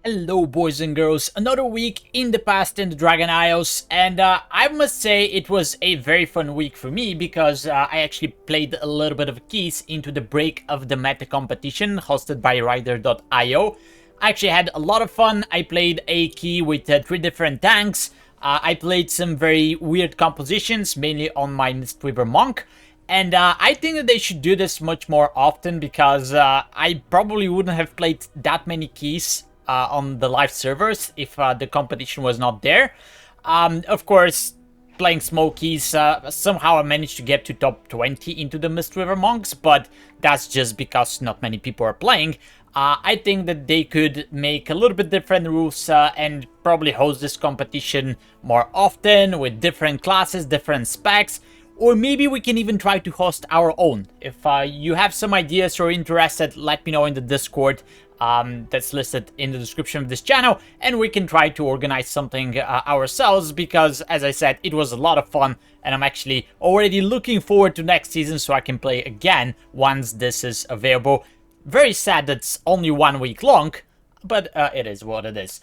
Hello boys and girls, another week in the past in the Dragon Isles, and I must say it was a very fun week for me because I actually played a little bit of keys into the Break of the Meta competition hosted by Rider.io. I actually had a lot of fun. I played a key with 3 different tanks. I played some very weird compositions, mainly on my Mistweaver Monk. And I think that they should do this much more often because I probably wouldn't have played that many keys on the live servers if the competition was not there. Of course, playing small keys, somehow I managed to get to top 20 into the Mistweaver Monks, but that's just because not many people are playing. I think that they could make a little bit different rules and probably host this competition more often with different classes, different specs. Or maybe we can even try to host our own. If you have some ideas or interested, let me know in the Discord that's listed in the description of this channel, and we can try to organize something ourselves, because as I said, it was a lot of fun, and I'm actually already looking forward to next season so I can play again once this is available. Very sad that it's only 1 week long, but it is what it is.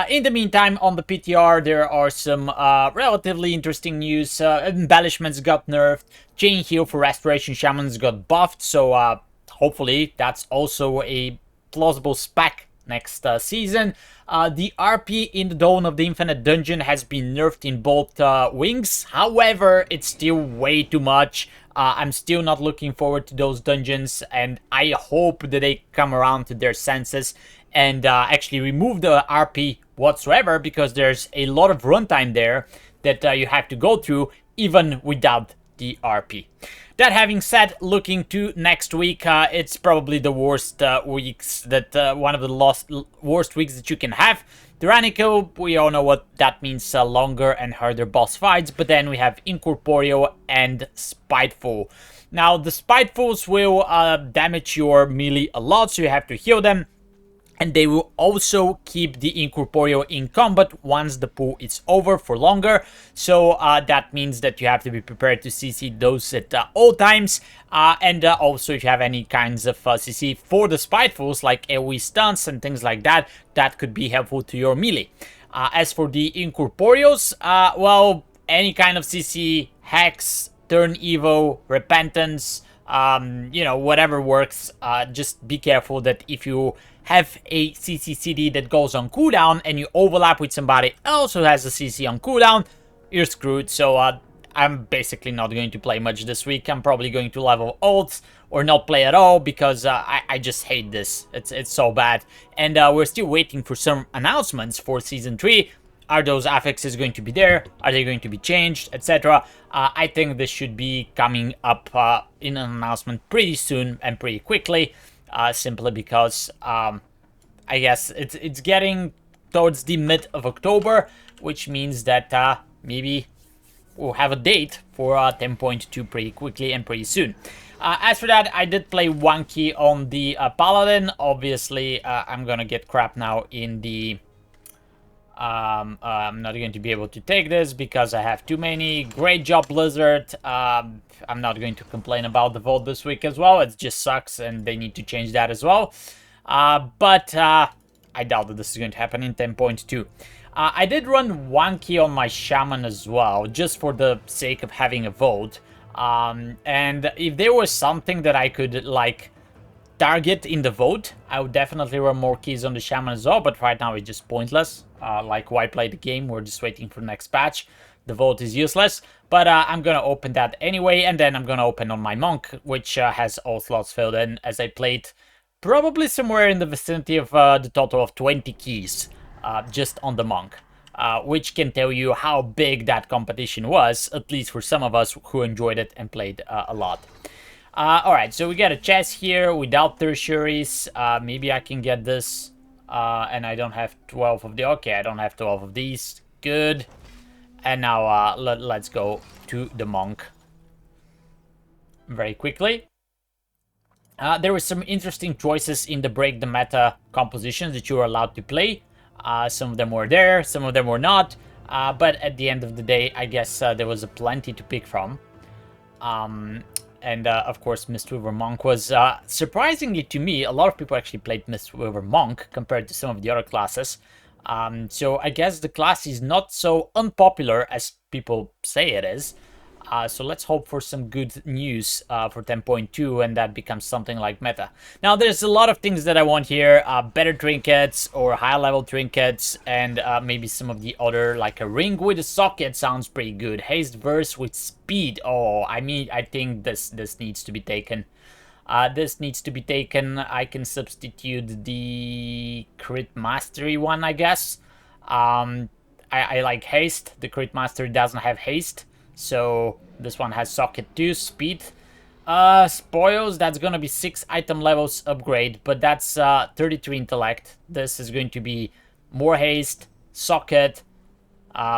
In the meantime, on the PTR, there are some relatively interesting news. Embellishments got nerfed. Chain Heal for Restoration Shamans got buffed, so hopefully that's also a plausible spec next season. The RP in the Dawn of the Infinite Dungeon has been nerfed in both wings. However, it's still way too much. I'm still not looking forward to those dungeons, and I hope that they come around to their senses and actually remove the RP whatsoever, because there's a lot of runtime there that you have to go through even without the RP. That having said, looking to next week, it's probably the worst weeks that one of the worst weeks that you can have. Tyrannical, we all know what that means, longer and harder boss fights, but then we have Incorporeal and Spiteful. Now, the Spitefuls will damage your melee a lot, so you have to heal them. And they will also keep the Incorporeal in combat once the pool is over for longer. So that means that you have to be prepared to CC those at all times. And also if you have any kinds of CC for the Spitefuls, like AoE stunts and things like that, that could be helpful to your melee. As for the Incorporeals, well, any kind of CC, Hex, Turn Evil, Repentance, you know, whatever works. Just be careful that if you have a CC CD that goes on cooldown and you overlap with somebody else who has a CC on cooldown, you're screwed. So I'm basically not going to play much this week. I'm probably going to level ults or not play at all, because I just hate this. It's so bad. And we're still waiting for some announcements for Season 3. Are those affixes going to be there? Are they going to be changed, etc.? I think this should be coming up in an announcement pretty soon and pretty quickly. Simply because I guess it's getting towards the mid of October, which means that maybe we'll have a date for 10.2 pretty quickly and pretty soon. As for that, I did play 1 key on the Paladin. Obviously, I'm gonna get crap now in the... I'm not going to be able to take this because I have too many. Great job, Blizzard. I'm not going to complain about the vote this week as well. It just sucks, and they need to change that as well. But I doubt that this is going to happen in 10.2. I did run 1 key on my Shaman as well, just for the sake of having a vote. And if there was something that I could, like, target in the vote, I would definitely run more keys on the Shaman as well, but right now it's just pointless. Like, why play the game? We're just waiting for the next patch. The vote is useless, but I'm gonna open that anyway, and then I'm gonna open on my Monk, which has all slots filled in, as I played probably somewhere in the vicinity of the total of 20 keys just on the Monk, which can tell you how big that competition was, at least for some of us who enjoyed it and played a lot. Alright, so we got a chest here without tertiaries. Maybe I can get this. And I don't have 12 of the... Okay, I don't have 12 of these. Good. And now let's go to the Monk very quickly. There were some interesting choices in the Break the Meta compositions that you were allowed to play. Some of them were there, some of them were not. But at the end of the day, I guess there was a plenty to pick from. and of course Mistweaver Monk was, surprisingly to me, a lot of people actually played Mistweaver Monk compared to some of the other classes. So I guess the class is not so unpopular as people say it is. So let's hope for some good news for 10.2 and that becomes something like meta. Now there's a lot of things that I want here, better trinkets or high level trinkets, and maybe some of the other, like a ring with a socket sounds pretty good. Haste verse with speed. Oh, I mean, I think this needs to be taken. This needs to be taken. I can substitute the crit mastery one, I guess. I like haste. The crit mastery doesn't have haste. So this one has socket 2, speed. Spoils, that's gonna be 6 item levels upgrade, but that's 33 intellect. This is going to be more haste, socket,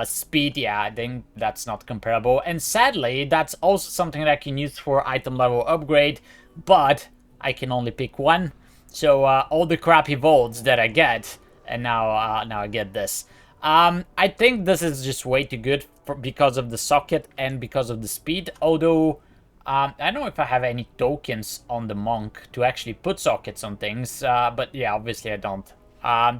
speed. Yeah, I think that's not comparable. And sadly, that's also something that I can use for item level upgrade, but I can only pick one. So all the crappy volts that I get, and now I get this. I think this is just way too good because of the socket and because of the speed. Although I don't know if I have any tokens on the monk to actually put sockets on things. But yeah, obviously I don't.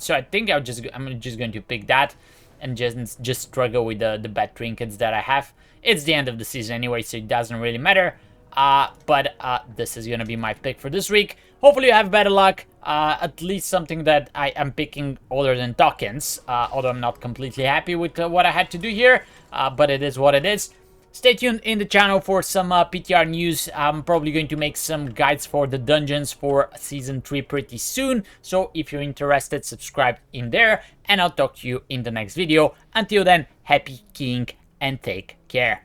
So I think I'm just going to pick that and just struggle with the bad trinkets that I have. It's the end of the season anyway, so it doesn't really matter. But this is gonna be my pick for this week. Hopefully you have better luck. At least something that I am picking other than tokens. Although I'm not completely happy with what I had to do here. But it is what it is. Stay tuned in the channel for some PTR news. I'm probably going to make some guides for the dungeons for Season 3 pretty soon. So if you're interested, subscribe in there. And I'll talk to you in the next video. Until then, happy keying and take care.